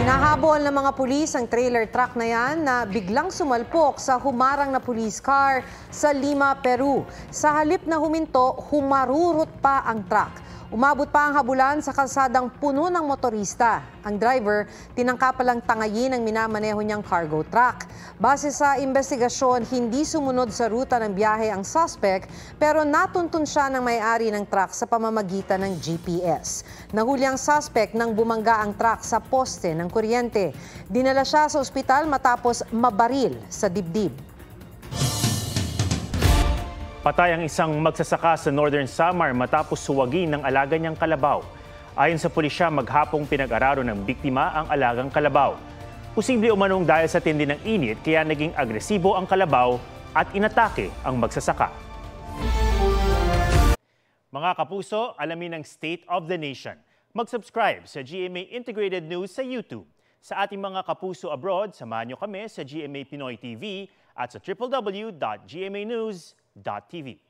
Hinahabol ng mga pulis ang trailer truck na yan na biglang sumalpok sa humarang na police car sa Lima, Peru. Sa halip na huminto, humarurot pa ang truck. Umabot pa ang habulan sa kalsadang puno ng motorista. Ang driver, tinangka palang tangayin ang minamaneho niyang cargo truck. Base sa investigasyon, hindi sumunod sa ruta ng biyahe ang suspect pero natuntun siya ng may-ari ng truck sa pamamagitan ng GPS. Nahuli ang suspect nang bumangga ang truck sa poste ng kuryente. Dinala siya sa ospital matapos mabaril sa dibdib. Patay ang isang magsasaka sa Northern Samar matapos suwagin ng alaga niyang kalabaw. Ayon sa pulisya, maghapong pinag-araro ng biktima ang alagang kalabaw. Posible umanong dahil sa tindi ng init kaya naging agresibo ang kalabaw at inatake ang magsasaka. Mga kapuso, alamin ang State of the Nation. Mag-subscribe sa GMA Integrated News sa YouTube. Sa ating mga kapuso abroad, samahan niyo kami sa GMA Pinoy TV at sa www.gmanews.tv.